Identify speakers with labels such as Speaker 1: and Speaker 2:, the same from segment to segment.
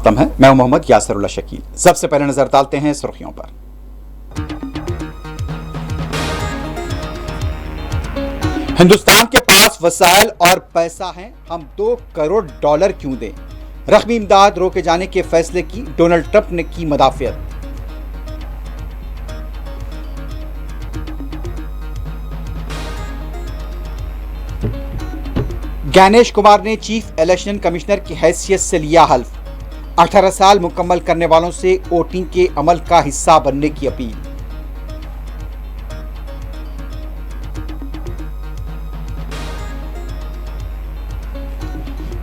Speaker 1: खत्म है। मैं हूं मोहम्मद यासरुल्लाह शकील। सबसे पहले नजर डालते हैं सुर्खियों पर। हिंदुस्तान के पास वसाइल और पैसा है, हम $2 करोड़ क्यों दें? रकमी इमदाद रोके जाने के फैसले की डोनाल्ड ट्रंप ने की मदाफियत। ज्ञानेश कुमार ने चीफ इलेक्शन कमिश्नर की हैसियत से लिया हल्फ। 18 साल मुकम्मल करने वालों से वोटिंग के अमल का हिस्सा बनने की अपील।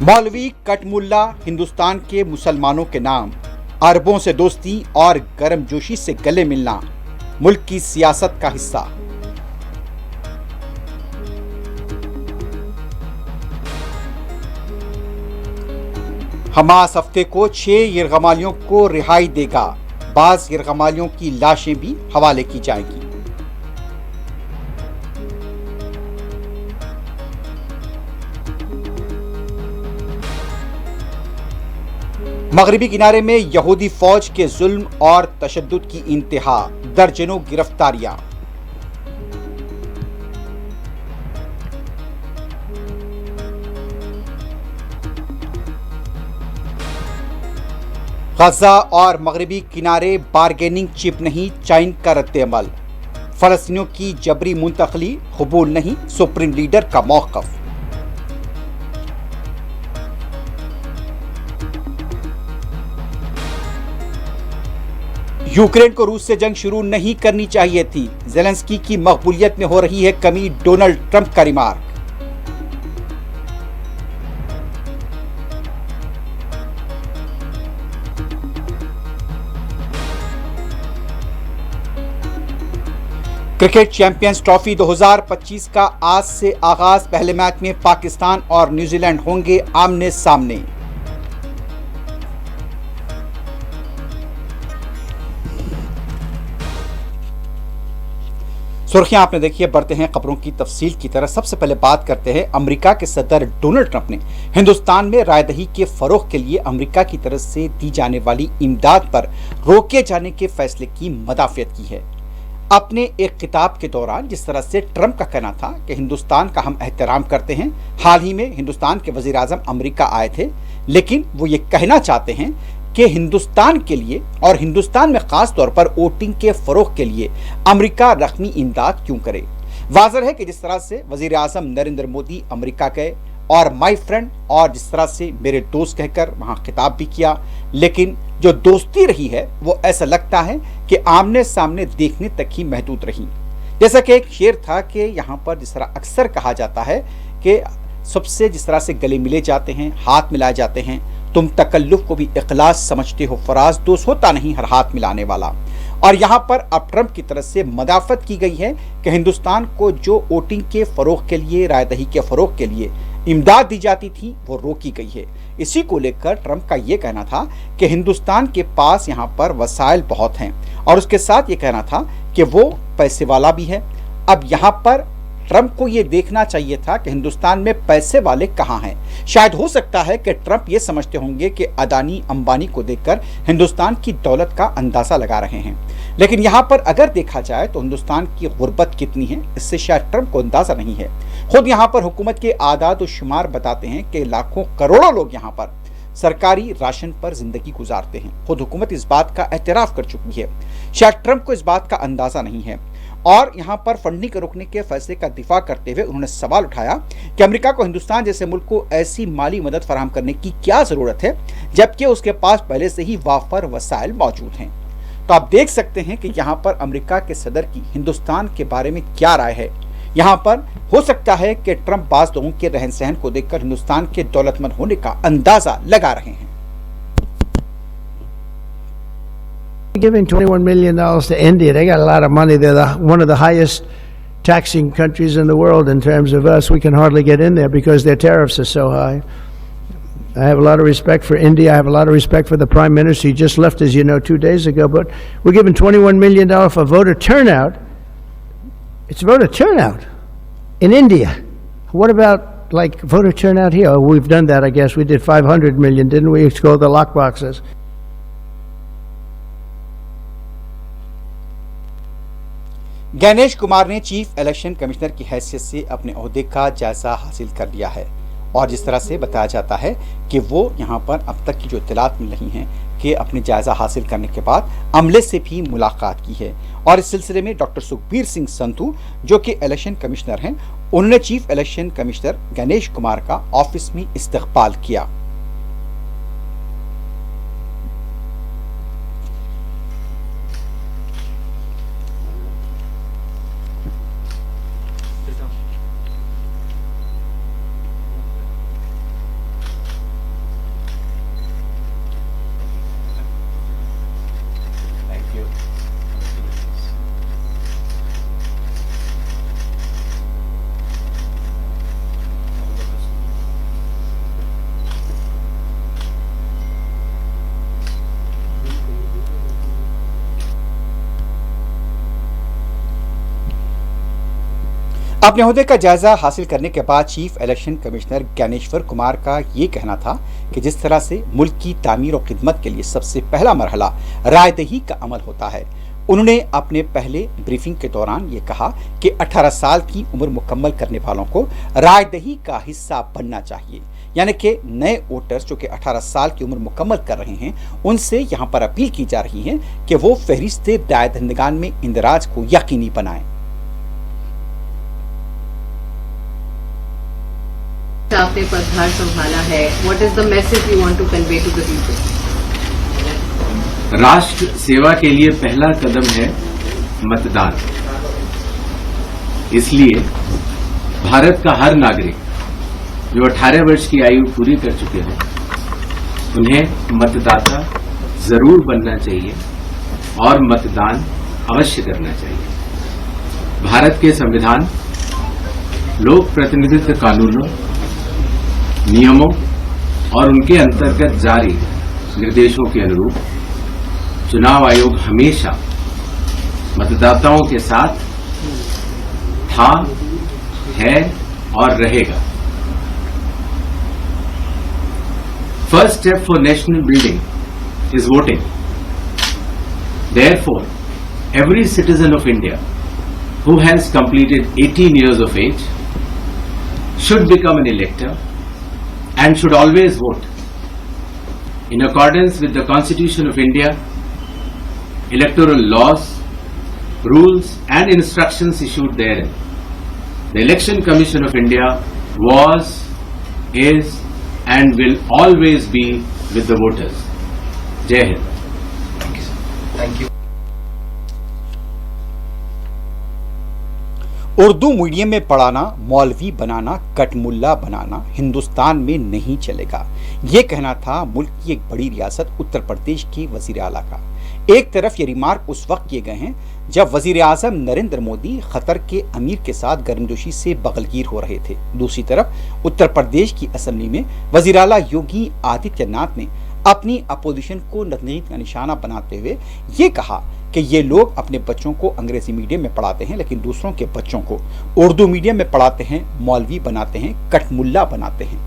Speaker 1: मौलवी कटमुल्ला हिंदुस्तान के मुसलमानों के नाम, अरबों से दोस्ती और गर्मजोशी से गले मिलना मुल्क की सियासत का हिस्सा। हमास हफ्ते को 6 यरगमालियों को रिहाई देगा। बाज यरगमालियों की लाशें भी हवाले की जाएंगी। मगरिबी किनारे में यहूदी फौज के जुल्म और तशद्दुद की इंतहा, दर्जनों गिरफ्तारियां। गजा और मगरिबी किनारे बारगेनिंग चिप नहीं, चाइन का रद्द-ए-अमल। फलस्तीनियों की जबरी मुंतकली कबूल नहीं, सुप्रीम लीडर का मौक़िफ़। यूक्रेन को रूस से जंग शुरू नहीं करनी चाहिए थी, ज़ेलेंस्की की मकबूलियत में हो रही है कमी, डोनाल्ड ट्रंप का रिमार्क। क्रिकेट चैंपियंस ट्रॉफी 2025 का आज से आगाज। पहले मैच में पाकिस्तान और न्यूजीलैंड होंगे आमने सामने। सुर्खियां आपने देखी है, बढ़ते हैं खबरों की तफसील की तरह। सबसे पहले बात करते हैं अमेरिका के सदर डोनाल्ड ट्रंप ने हिंदुस्तान में रायदही के फरोग के लिए अमेरिका की तरफ से दी जाने वाली इमदाद पर रोके जाने के फैसले की मदाफियत की है। अपने एक किताब के दौरान जिस तरह से ट्रंप का कहना था कि हिंदुस्तान का हम एहतराम करते हैं, हाल ही में हिंदुस्तान के वजीर आजम अमेरिका आए थे, लेकिन वो ये कहना चाहते हैं कि हिंदुस्तान के लिए और हिंदुस्तान में खास तौर पर वोटिंग के फरोग के लिए अमेरिका रकमी इमदाद क्यों करे। वाज़ेह है कि जिस तरह से वजीर आजम नरेंद्र मोदी अमेरिका गए और माई फ्रेंड और जिस तरह से मेरे दोस्त कहकर वहां खिताब भी किया, लेकिन जो दोस्ती रही है वो ऐसा लगता है कि आमने सामने देखने तक ही महदूद रही। जैसा कि एक शेर था कि यहाँ पर जिस तरह अक्सर कहा जाता है कि सबसे जिस तरह से गले मिले जाते हैं, हाथ मिलाए जाते हैं, तुम तकल्लुफ को भी इखलास समझते हो फराज, दोस्त होता नहीं हर हाथ मिलाने वाला। और यहाँ पर अब ट्रंप की तरफ से मदाफत की गई है कि हिंदुस्तान को जो वोटिंग के फरोग के लिए, रायदही के फरोग के लिए इमदाद दी जाती थी वो रोकी गई है। इसी को लेकर ट्रंप का ये कहना था कि हिंदुस्तान के पास यहाँ पर वसाइल बहुत हैं और उसके साथ ये कहना था कि वो पैसे वाला भी है। अब यहाँ पर ट्रंप को ये देखना चाहिए था कि हिंदुस्तान में पैसे वाले कहाँ हैं। शायद हो सकता है कि ट्रंप ये समझते होंगे कि अदानी अंबानी को देखकर हिंदुस्तान की दौलत का अंदाजा लगा रहे हैं, लेकिन यहाँ पर अगर देखा जाए तो हिंदुस्तान की गुर्बत कितनी है इससे शायद ट्रंप को अंदाजा नहीं है। खुद यहाँ पर हुकूमत के आदाद और शुमार बताते हैं कि लाखों करोड़ों लोग यहाँ पर सरकारी राशन पर जिंदगी गुजारते हैं। खुद हुकूमत इस बात का एतराफ कर चुकी है, शायद ट्रंप को इस बात का अंदाजा नहीं है। और यहाँ पर फंडिंग को रोकने के फैसले का दिफा करते हुए उन्होंने सवाल उठाया कि अमेरिका को हिंदुस्तान जैसे मुल्क को ऐसी माली मदद फराहम करने की क्या जरूरत है जबकि उसके पास पहले से ही वाफर वसाइल मौजूद हैं। तो आप देख सकते हैं कि यहाँ पर अमेरिका के सदर की हिंदुस्तान के बारे में क्या राय है। यहाँ पर हो सकता है कि ट्रंप बाज लोगों के रहन सहन को देखकर हिंदुस्तान के दौलतमंद होने का अंदाजा लगा रहे हैं।
Speaker 2: Giving $21 million to India, they got a lot of money. They're one of the highest taxing countries in the world in terms of us. We can hardly get in there because their tariffs are so high. I have a lot of respect for India. I have a lot of respect for the Prime Minister. He just left, as you know, 2 days ago. But we're giving $21 million for voter turnout. It's voter turnout in India. What about like voter turnout here. Oh, we've done that, I guess. We did 500 million, didn't we? It's called the lock boxes.
Speaker 1: Ganesh Kumar ने chief election commissioner की हैसियत से अपने ओहदे का जायजा हासिल कर लिया है और जिस तरह से बताया जाता है कि वो यहाँ पर अब तक की जो इत्तलात मिल रही हैं कि अपने जायजा हासिल करने के बाद अमले से भी मुलाकात की है और इस सिलसिले में डॉक्टर सुखबीर सिंह संधू जो कि इलेक्शन कमिश्नर हैं उन्होंने chief election commissioner Ganesh Kumar का ऑफिस में इस्तकबाल किया। अपने ओहदे का जायजा हासिल करने के बाद chief election commissioner Dnyaneshwar Kumar का ये कहना था कि जिस तरह से मुल्क की तामीर और खिदमत के लिए सबसे पहला मरहला रायदही का अमल होता है, उन्होंने अपने पहले ब्रीफिंग के दौरान ये कहा कि 18 साल की उम्र मुकम्मल करने वालों को रायदही का हिस्सा बनना चाहिए, यानी कि नए वोटर्स जो कि 18 साल की उम्र मुकम्मल कर रहे हैं उनसे यहाँ पर अपील की जा रही है कि वो फहरिस्त राय दहिंदगान में इंदराज को यकीनी बनाएं।
Speaker 3: आपने पदभार संभाला है, what is the message you want to convey to the people?
Speaker 4: राष्ट्र सेवा के लिए पहला कदम है मतदान। इसलिए भारत का हर नागरिक जो 18 वर्ष की आयु पूरी कर चुके हैं उन्हें मतदाता जरूर बनना चाहिए और मतदान अवश्य करना चाहिए। भारत के संविधान लोक प्रतिनिधित्व कानूनों, नियमों और उनके अंतर्गत जारी निर्देशों के अनुरूप चुनाव आयोग हमेशा मतदाताओं के साथ था, है और रहेगा। First step for national building is voting. Therefore, every citizen of India who has completed 18 years of age should become an elector and should always vote. In accordance with the Constitution of India, electoral laws, rules and instructions issued therein, the Election Commission of India was, is and will always be with the voters. Jai Hind.
Speaker 1: Thank you. Urdu medium में पढ़ाना, मौलवी बनाना, कटमुल्ला बनाना हिंदुस्तान में नहीं चलेगा, ये कहना था मुल्क की एक बड़ी रियासत उत्तर प्रदेश के वजीर आला का। एक तरफ ये रिमार्क उस वक्त किए गए हैं जब वजीर आजम नरेंद्र मोदी कतर के अमीर के साथ गर्मजोशी से बगलगीर हो रहे थे। दूसरी तरफ उत्तर प्रदेश की असेंबली में वजीर आला योगी आदित्यनाथ ने अपनी अपोजिशन को नतनीत का निशाना बनाते हुए ये कहा कि ये लोग अपने बच्चों को अंग्रेजी मीडियम में पढ़ाते हैं लेकिन दूसरों के बच्चों को उर्दू मीडियम में पढ़ाते हैं, मौलवी बनाते हैं, कटमुल्ला बनाते हैं।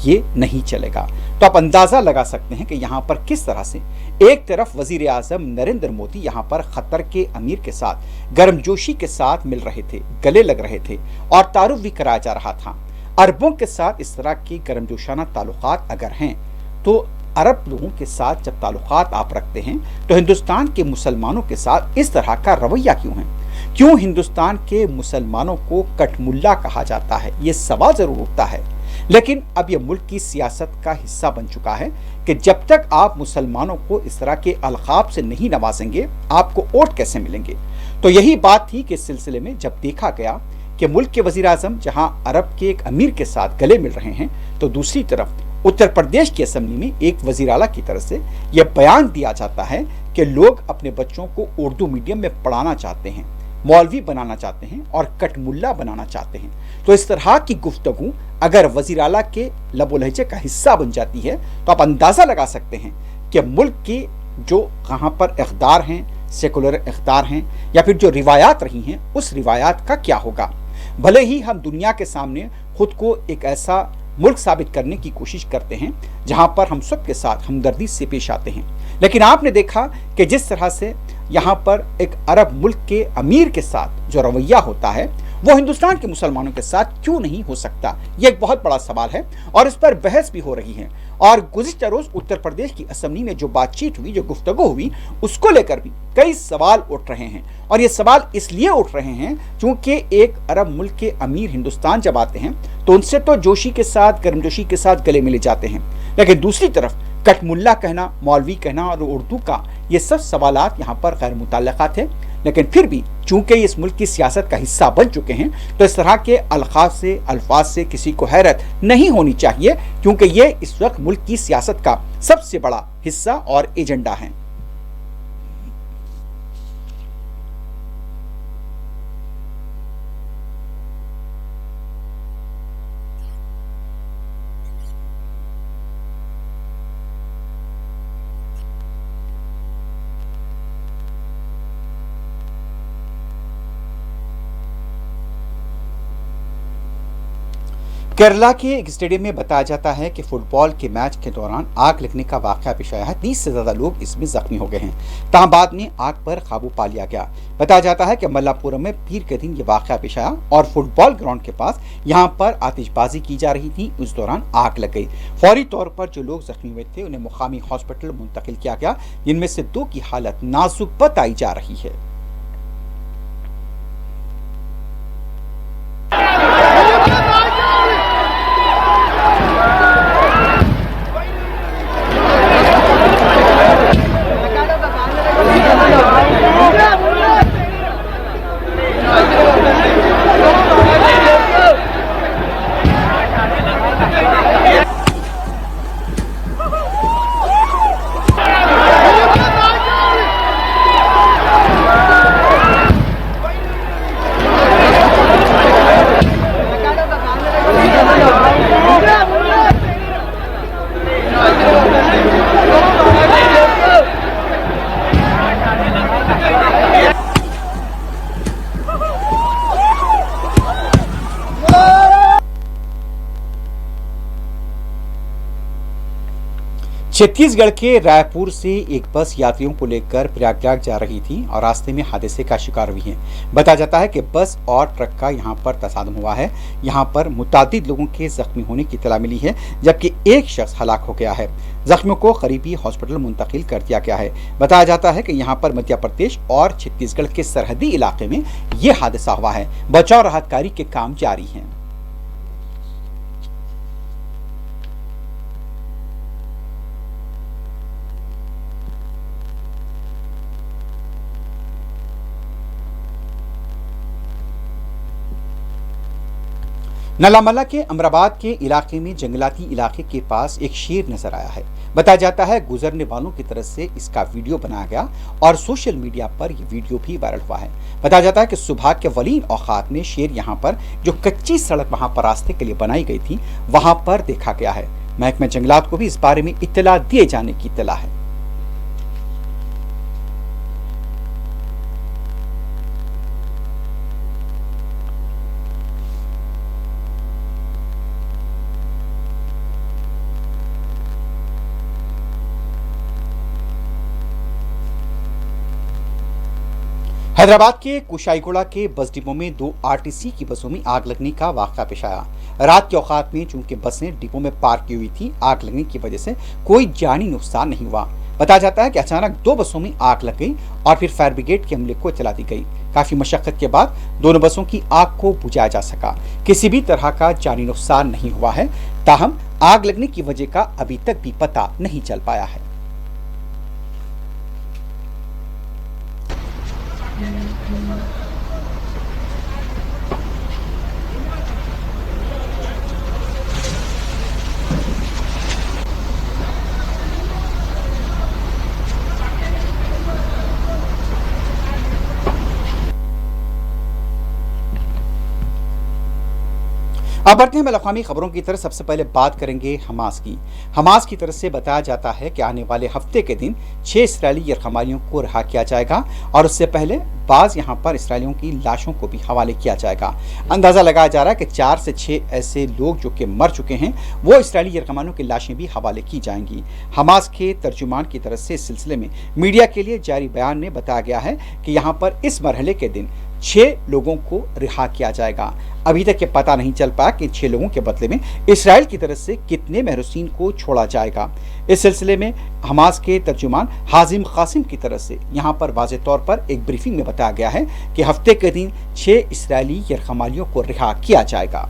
Speaker 1: ये नहीं चलेगा। तो आप अंदाजा लगा सकते हैं कि यहाँ पर किस तरह से एक तरफ वजीर आजम नरेंद्र मोदी यहाँ पर कतर के अमीर के साथ गर्मजोशी के साथ मिल रहे थे, गले लग रहे थे और तारुफ भी कराया जा रहा था। अरबों के साथ इस तरह की गर्मजोशाना ताल्लुकात अगर हैं तो अरब लोगों के साथ जब ताल्लुकात आप रखते हैं तो हिंदुस्तान के मुसलमानों के साथ इस तरह का रवैया क्यों है? क्यों हिंदुस्तान के मुसलमानों को कटमुल्ला कहा जाता है? ये सवाल जरूर उठता है। लेकिन अब यह मुल्क की सियासत का हिस्सा बन चुका है कि जब तक आप मुसलमानों को इस तरह के अलकाब से नहीं नवाजेंगे आपको वोट कैसे मिलेंगे? तो यही बात थी कि इस सिलसिले में जब देखा गया कि मुल्क के वजीर आजम जहां अरब के एक अमीर के साथ गले मिल रहे हैं तो दूसरी तरफ उत्तर प्रदेश की असेंबली में एक वजीर आला की तरफ से यह बयान दिया जाता है कि लोग अपने बच्चों को उर्दू मीडियम में पढ़ाना चाहते हैं, मौलवी बनाना चाहते हैं और कटमुल्ला बनाना चाहते हैं। तो इस तरह की गुफ्तगू अगर वजीर आला के लबो लहजे का हिस्सा बन जाती है तो आप अंदाजा लगा सकते हैं कि मुल्क के जो कहाँ पर इक़्तिदार हैं, सेकुलर इक़्तिदार हैं या फिर जो रिवायात रही हैं उस रिवायात का क्या होगा। भले ही हम दुनिया के सामने खुद को एक ऐसा मुल्क साबित करने की कोशिश करते हैं जहां पर हम सबके साथ हमदर्दी से पेश आते हैं। लेकिन आपने देखा कि जिस तरह से यहां पर एक अरब मुल्क के अमीर के साथ जो रवैया होता है वो हिंदुस्तान के मुसलमानों के साथ क्यों नहीं हो सकता, यह एक बहुत बड़ा सवाल है और इस पर बहस भी हो रही है। और गुज़िश्ता रोज उत्तर प्रदेश की असेंबली में जो बातचीत हुई, जो गुफ्तगू हुई, उसको लेकर भी कई सवाल उठ रहे हैं। और ये सवाल इसलिए उठ रहे हैं क्योंकि एक अरब मुल्क के अमीर हिंदुस्तान जब आते हैं तो उनसे तो जोशी के साथ, गर्मजोशी के साथ गले मिले जाते हैं, लेकिन दूसरी तरफ कटमुल्ला कहना, मौलवी कहना और उर्दू का, ये सब सवालात यहाँ पर गैर मुतल्लका थे। लेकिन फिर भी चूंकि इस मुल्क की सियासत का हिस्सा बन चुके हैं तो इस तरह के अल्फाज से किसी को हैरत नहीं होनी चाहिए, क्योंकि ये इस वक्त मुल्क की सियासत का सबसे बड़ा हिस्सा और एजेंडा है। केरला के एक स्टेडियम में बताया जाता है कि फुटबॉल के मैच के दौरान आग लगने का वाकया पेश आया है। 30 से ज्यादा लोग इसमें जख्मी हो गए हैं। ताहम बाद में आग पर काबू पा लिया गया। बताया जाता है कि मल्लापुरम में पीर के दिन ये वाकया पेश आया और फुटबॉल ग्राउंड के पास यहाँ पर आतिशबाजी की जा रही थी, उस दौरान आग लग गई। फौरी तौर पर जो लोग जख्मी हुए थे उन्हें मुकामी हॉस्पिटल मुंतकिल किया गया, जिनमें से 2 की हालत नाजुक बताई जा रही है। छत्तीसगढ़ के रायपुर से एक बस यात्रियों को लेकर प्रयागराज जा रही थी और रास्ते में हादसे का शिकार हुई है। बताया जाता है कि बस और ट्रक का यहां पर तसादम हुआ है। यहां पर मुतादिद लोगों के जख्मी होने की इत्तला मिली है, जबकि एक शख्स हलाक हो गया है। जख्मियों को करीबी हॉस्पिटल मुंतकिल कर दिया गया है। बताया जाता है कि यहाँ पर मध्य प्रदेश और छत्तीसगढ़ के सरहदी इलाके में यह हादसा हुआ है। बचाव राहत कार्य के काम जारी हैं। नलामला के अमराबाद के इलाके में जंगलाती इलाके के पास एक शेर नजर आया है। बताया जाता है गुजरने वालों की तरफ से इसका वीडियो बनाया गया और सोशल मीडिया पर यह वीडियो भी वायरल हुआ है। बताया जाता है कि सुबह के वलीन औकात में शेर यहां पर जो कच्ची सड़क वहां पर रास्ते के लिए बनाई गई थी वहां पर देखा गया है। महकमा जंगलात को भी इस बारे में इत्तला दिए जाने की इत्तला है। हैदराबाद के कुशाईगुड़ा के बस डिपो में 2 आरटीसी की बसों में आग लगने का वाकया पेश आया। रात के औकात में चूंकि बसें डिपो में पार्क की हुई थी, आग लगने की वजह से कोई जानी नुकसान नहीं हुआ। बताया जाता है कि अचानक 2 बसों में आग लग गई और फिर फायर ब्रिगेड के अमले को इत्तला दी गई। काफी मशक्कत के बाद दोनों बसों की आग को बुझाया जा सका। किसी भी तरह का जानी नुकसान नहीं हुआ है। ताहम आग लगने की वजह का अभी तक भी पता नहीं चल पाया है। अब बढ़ते हैं अक़वामी खबरों की तरफ। सबसे पहले बात करेंगे हमास की। हमास की तरफ से बताया जाता है कि आने वाले हफ्ते के दिन 6 इस्राएली यरगमालियों को रिहा किया जाएगा और उससे पहले बाज यहाँ पर इस्राएलियों की लाशों को भी हवाले किया जाएगा। अंदाजा लगाया जा रहा है कि 4 से 6 ऐसे लोग जो कि मर चुके हैं वो इस्राएली यरगमालियों की लाशें भी हवाले की जाएंगी। हमास के तर्जुमान की तरफ से इस सिलसिले में मीडिया के लिए जारी बयान में बताया गया है कि यहाँ पर इस मरहले के दिन 6 लोगों को रिहा किया जाएगा। अभी तक ये पता नहीं चल पाया कि 6 लोगों के बदले में इसराइल की तरफ से कितने महरूसीन को छोड़ा जाएगा। इस सिलसिले में हमास के तर्जुमान हाजिम कासिम की तरफ से यहाँ पर वाज़ेह तौर पर एक ब्रीफिंग में बताया गया है कि हफ्ते के दिन 6 इसराइली यरगमालियों को रिहा किया जाएगा।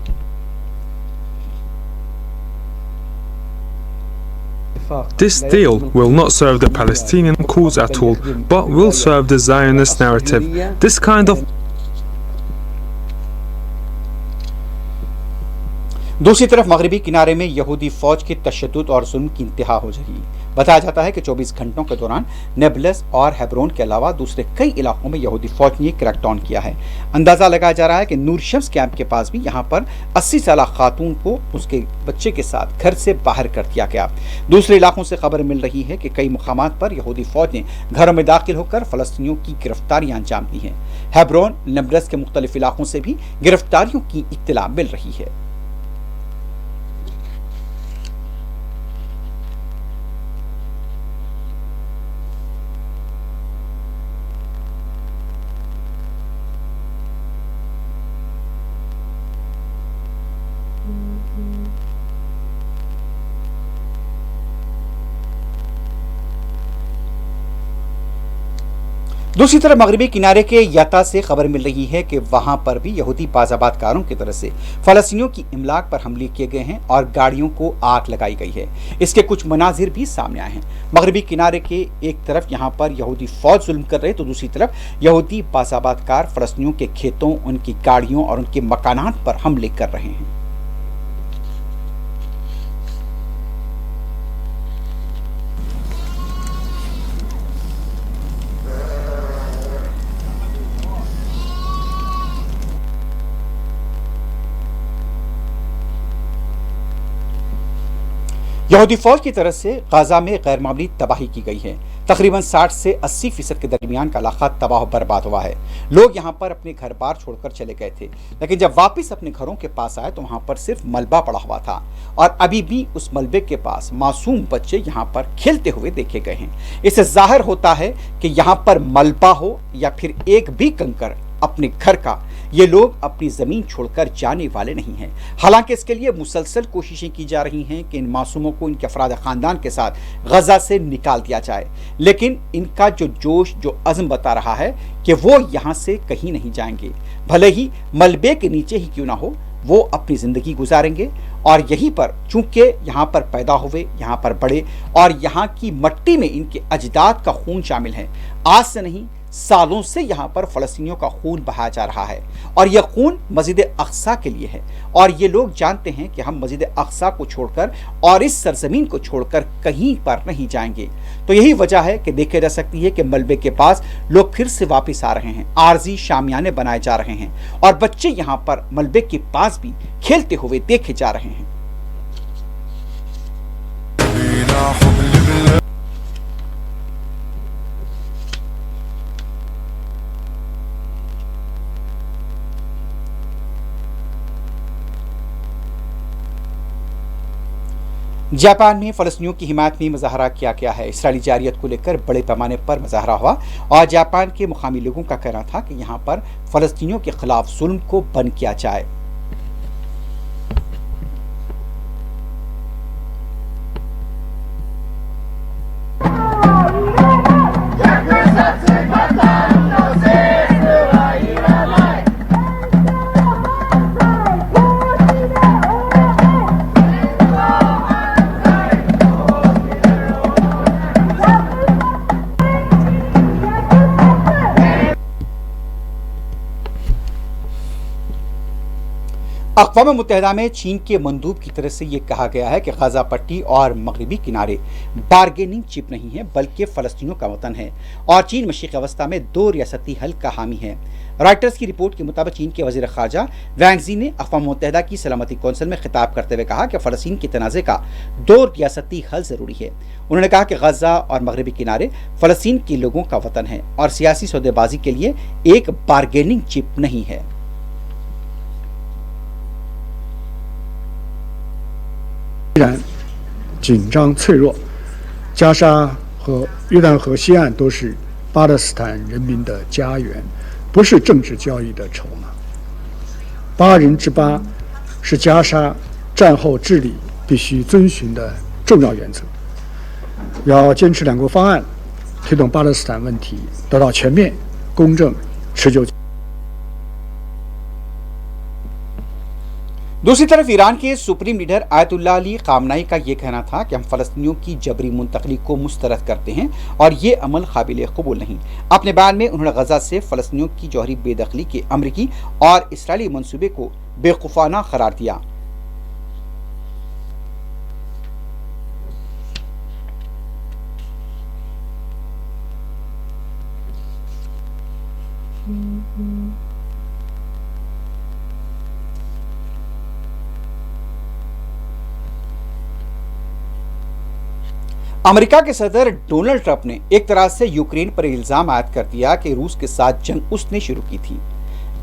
Speaker 5: This deal will not serve the Palestinian cause at all, but will serve the Zionist narrative. This kind of
Speaker 1: दूसरी तरफ मगरबी किनारे में यहूदी फौज की तशद्दुद और जुल्म की इंतहा हो रही। बताया जाता है कि 24 घंटों के दौरान नेबलस और हेब्रोन के अलावा दूसरे कई इलाकों में यहूदी फौज ने क्रैकडाउन किया है। अंदाजा लगाया जा रहा है कि नूर शम्स कैंप के पास भी यहाँ पर 80 साल खातून को उसके बच्चे के साथ घर से बाहर कर दिया गया। दूसरे इलाकों से खबर मिल रही है कि कई मुकामात पर यहूदी फौज ने घरों में दाखिल होकर फलस्तीनियों की गिरफ्तारियां अंजाम दी हैं। हेब्रोन, नेबलस के मुख्तलिफ इलाकों से भी गिरफ्तारियों की इत्तला मिल रही है। दूसरी तरफ मगरबी किनारे के यता से खबर मिल रही है कि वहां पर भी यहूदी बाज़ाबातकारों की तरफ से फलस्तीनियों की इमलाक पर हमले किए गए हैं और गाड़ियों को आग लगाई गई है। इसके कुछ मनाजिर भी सामने आए हैं। मगरबी किनारे के एक तरफ यहाँ पर यहूदी फौज जुल्म कर रहे तो दूसरी तरफ यहूदी बाज़ाबातकार फलस्तीनियों के खेतों, उनकी गाड़ियों और उनके मकानात पर हमले कर रहे हैं। यहूदी फौज की तरफ से गाजा में गैर मामूली तबाही की गई है। तकरीबन 60 से 80% के दरमियान का इलाका तबाह बर्बाद हुआ है। लोग यहाँ पर अपने घर बार छोड़कर चले गए थे, लेकिन जब वापस अपने घरों के पास आए तो वहाँ पर सिर्फ मलबा पड़ा हुआ था और अभी भी उस मलबे के पास मासूम बच्चे यहाँ पर खेलते हुए देखे गए हैं। इससे जाहिर होता है कि यहाँ पर मलबा हो या फिर एक भी कंकर अपने घर का, ये लोग अपनी जमीन छोड़कर जाने वाले नहीं हैं। हालांकि इसके लिए मुसलसल कोशिशें की जा रही हैं कि इन मासूमों को इनके अफराद खानदान के साथ गजा से निकाल दिया जाए, लेकिन इनका जो जोश, जो अज़्म बता रहा है कि वो यहाँ से कहीं नहीं जाएंगे। भले ही मलबे के नीचे ही क्यों ना हो, वो अपनी ज़िंदगी गुजारेंगे और यहीं पर, चूंकि यहाँ पर पैदा हुए, यहाँ पर बड़े और यहाँ की मट्टी में इनके अजदाद का खून शामिल है। आज से नहीं, सालों से यहाँ पर फलस्तीनियों का खून बहाया जा रहा है और यह खून मस्जिद अक्सा के लिए है और ये लोग जानते हैं कि हम मस्जिद अक्सा को छोड़कर और इस सरजमीन को छोड़कर कहीं पर नहीं जाएंगे। तो यही वजह है कि देखी जा सकती है कि मलबे के पास लोग फिर से वापस आ रहे हैं, आरजी शामियाने बनाए जा रहे हैं और बच्चे यहाँ पर मलबे के पास भी खेलते हुए देखे जा रहे हैं। जापान में फलस्तीनियों की हिमायत में मुजाहरा किया गया है। इसराइली जारियत को लेकर बड़े पैमाने पर मुजाहरा हुआ और जापान के मुकामी लोगों का कहना था कि यहाँ पर फलस्तीनियों के खिलाफ जुल्म को बंद किया जाए। अक़वाम मुत्तहिदा में चीन के मंदूब की तरफ से ये कहा गया है कि गजा पट्टी और मगरबी किनारे बारगेनिंग चिप नहीं है बल्कि फ़लस्तीनियों का वतन है और चीन मशरिक़ी अवस्था में दो रियासती हल का हामी है। रॉयटर्स की रिपोर्ट के मुताबिक चीन के वज़ीर ख़ारजा वांग यी ने अक़वाम मुत्तहिदा की सलामती कौंसिल में खिताब करते हुए कहा कि फ़लस्तीन के तनाज़े का दो रियासती हल ज़रूरी है। उन्होंने कहा कि गजा और मगरबी किनारे फ़लस्तीन के लोगों का वतन है और सियासी सौदेबाजी के लिए एक बारगेनिंग चिप नहीं है।
Speaker 6: 依然紧张脆弱，加沙和约旦河西岸都是巴勒斯坦人民的家园，不是政治交易的筹码。8人之8是加沙战后治理必须遵循的重要原则，要坚持两国方案，推动巴勒斯坦问题得到全面、公正、持久。
Speaker 1: दूसरी तरफ ईरान के सुप्रीम लीडर आयतुल्लाह अली खामनाई का यह कहना था कि हम फ़लस्तीनियों की जबरी मुंतकली को मुस्तरद करते हैं और ये अमल काबिल कबूल नहीं। अपने बयान में उन्होंने गजा से फ़लस्तीनियों की जौहरी बेदखली के अमरीकी और इसराइली मंसूबे को बेवकूफ़ाना करार दिया। अमेरिका के सदर डोनाल्ड ट्रंप ने एक तरह से यूक्रेन पर इल्जाम आयद कर दिया कि रूस के साथ जंग उसने शुरू की थी।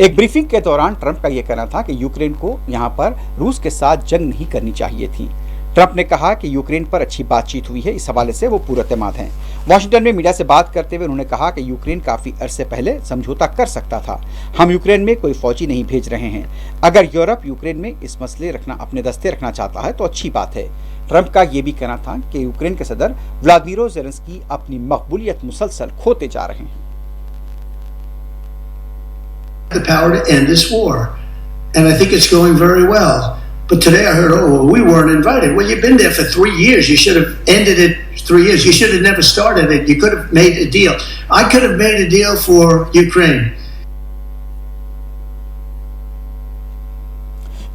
Speaker 1: एक ब्रीफिंग के दौरान ट्रंप का यह कहना था कि यूक्रेन को यहां पर रूस के साथ जंग नहीं करनी चाहिए थी। ट्रंप ने कहा कि यूक्रेन पर अच्छी बातचीत हुई है, इस हवाले से वो पुरएतमाद हैं। वाशिंगटन में मीडिया से बात करते हुए उन्होंने कहा कि यूक्रेन काफी अरसे पहले समझौता कर सकता था। हम यूक्रेन में कोई फौजी नहीं भेज रहे हैं। अगर यूरोप यूक्रेन में इस मसले अपने दस्ते रखना चाहता है तो अच्छी बात है। ट्रंप का यह भी कहना था कि यूक्रेन के सदर व्लादिमीर ज़ेलेंस्की अपनी मकबूलियत मुसलसल खोते जा रहे हैं।
Speaker 7: The power to end this war, and I think it's going very well. But today I heard, oh, we weren't invited. Well, you've been there for 3 years. You should have ended it 3 years. You should have never started it. You could have made a deal. I could have made a deal for Ukraine.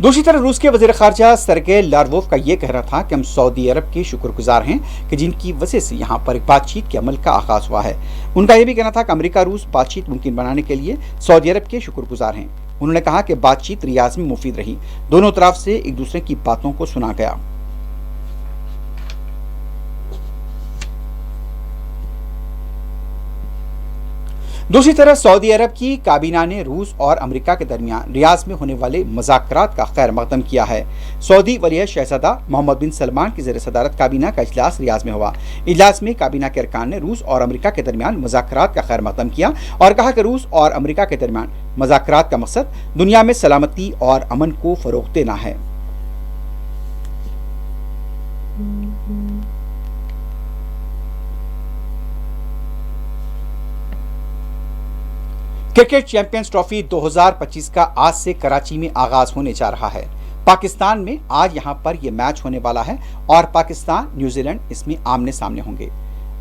Speaker 1: दूसरी तरफ रूस के वज़ीर ख़ारजा Sergei Lavrov का यह कहना था कि हम सऊदी अरब के शुक्रगुजार हैं कि जिनकी वजह से यहाँ पर एक बातचीत के अमल का आगाज हुआ है। उनका यह भी कहना था कि अमेरिका रूस बातचीत मुमकिन बनाने के लिए सऊदी अरब के शुक्रगुजार हैं। उन्होंने कहा कि बातचीत रियाज में मुफीद रही, दोनों तरफ से एक दूसरे की बातों को सुना गया। दूसरी तरफ सऊदी अरब की काबीना ने रूस और अमेरिका के दरमियान रियाज में होने वाले मुज़ाकरात का खैर मकदम किया है। सऊदी वली शहज़ादा मोहम्मद बिन सलमान की ज़ेर सदारत काबीना का इजलास रियाज में हुआ। इजलास में काबीना के अरकान ने रूस और अमेरिका के दरमियान मुज़ाकरात का खैर मकदम किया और कहा कि रूस और अमेरिका के दरमियान मुज़ाकरात का मकसद दुनिया में सलामती और अमन को फ़रोग़ देना है। क्रिकेट चैंपियंस ट्रॉफी 2025 का आज से कराची में आगाज होने जा रहा है। पाकिस्तान में आज यहां पर यह मैच होने वाला है और पाकिस्तान न्यूजीलैंड इसमें आमने सामने होंगे।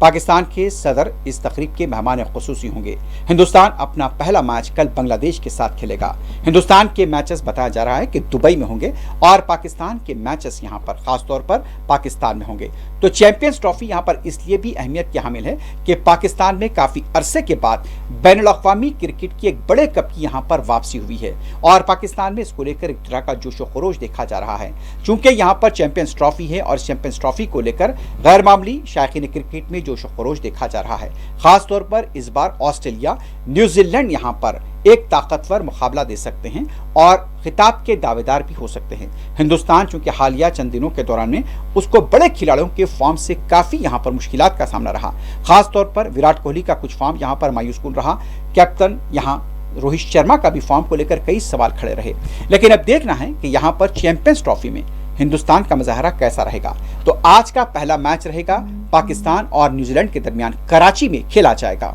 Speaker 1: पाकिस्तान के सदर इस तकरीब के मेहमान खुसूसी होंगे। हिंदुस्तान अपना पहला मैच कल बांग्लादेश के साथ खेलेगा। हिंदुस्तान के मैचेस बताया जा रहा है कि दुबई में होंगे और पाकिस्तान के मैचेस यहां पर खासतौर पर पाकिस्तान में होंगे। तो चैंपियंस ट्रॉफी यहां पर इसलिए भी अहमियत की हामिल है कि पाकिस्तान में काफी अरसे के बाद बैनुल-अक़वामी क्रिकेट की एक बड़े कप की यहां पर वापसी हुई है और पाकिस्तान में इसको लेकर एक तरह का जोशो खरोश देखा जा रहा है। चूंकि यहां पर चैंपियंस ट्रॉफी है और चैंपियंस ट्रॉफी को लेकर गैर मामूली शायकीन क्रिकेट में जोशो खरोश देखा जा रहा है। खास तौर पर इस बार ऑस्ट्रेलिया न्यूजीलैंड यहां पर एक ताकतवर मुकाबला दे सकते हैं और खिताब के दावेदार भी हो सकते हैं। हिंदुस्तान चूंकि हालिया चंद दिनों के दौरान में उसको बड़े खिलाड़ियों के फॉर्म से काफी यहां पर मुश्किलात का सामना रहा। खास तौर पर विराट कोहली का कुछ फॉर्म यहां पर मायूसकुन रहा। कैप्टन यहां रोहित शर्मा का भी फॉर्म को लेकर कई सवाल खड़े रहे। लेकिन अब देखना है कि यहां पर चैंपियंस ट्रॉफी में हिंदुस्तान का मुजाहरा कैसा रहेगा। तो आज का पहला मैच रहेगा पाकिस्तान और न्यूजीलैंड के दरमियान, कराची में खेला जाएगा।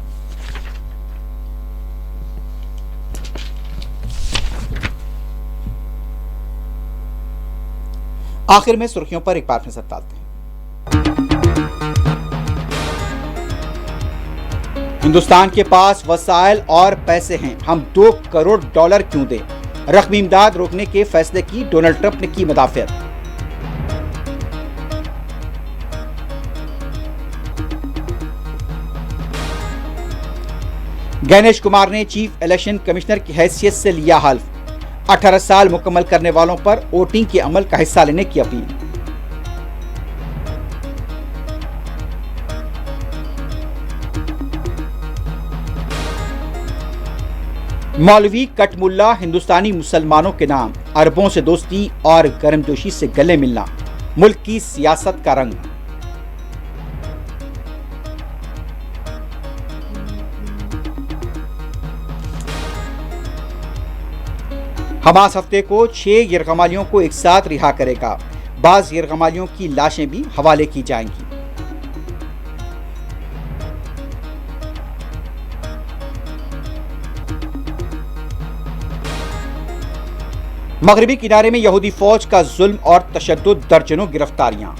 Speaker 1: आखिर में सुर्खियों पर एक बार नजर डालते हैं। हिंदुस्तान के पास वसाइल और पैसे हैं, हम $2 करोड़ क्यों दें। रकमी इमदाद रोकने के फैसले की डोनाल्ड ट्रंप ने की मदाफियत। गणेश कुमार ने चीफ इलेक्शन कमिश्नर की हैसियत से लिया हल्फ। 18 साल मुकम्मल करने वालों पर वोटिंग के अमल का हिस्सा लेने की अपील। मौलवी कटमुल्ला हिंदुस्तानी मुसलमानों के नाम, अरबों से दोस्ती और गर्मजोशी से गले मिलना, मुल्क की सियासत का रंग। हमास हफ्ते को 6 यरगमालियों को एक साथ रिहा करेगा। बाज यरगमालियों की लाशें भी हवाले की जाएंगी। मगरबी किनारे में यहूदी फौज का जुल्म और तशद्दुद, दर्जनों गिरफ्तारियां।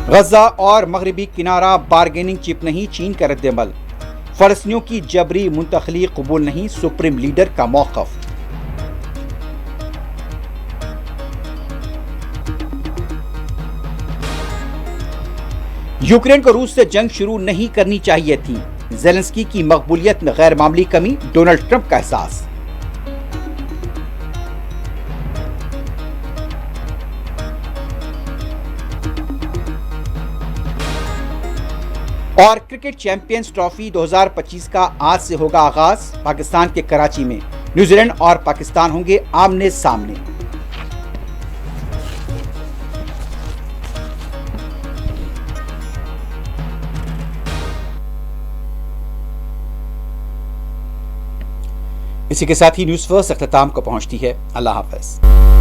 Speaker 1: गजा और मगरबी किनारा बारगेनिंग चिप नहीं, चीन का रद्द-ए-अमल। फलस्तीनियों की जबरी मुंतकली कबूल नहीं, सुप्रीम लीडर का मौक़िफ़। यूक्रेन को रूस से जंग शुरू नहीं करनी चाहिए थी। ज़ेलेंस्की की मकबूलियत में गैर मामूली कमी, डोनाल्ड ट्रंप का एहसास। और क्रिकेट चैंपियंस ट्रॉफी 2025 का आज से होगा आगाज। पाकिस्तान के कराची में न्यूजीलैंड और पाकिस्तान होंगे आमने सामने। इसी के साथ ही न्यूज़ फर्स्ट अख्ताम को पहुंचती है। अल्लाह हाफ़िज़।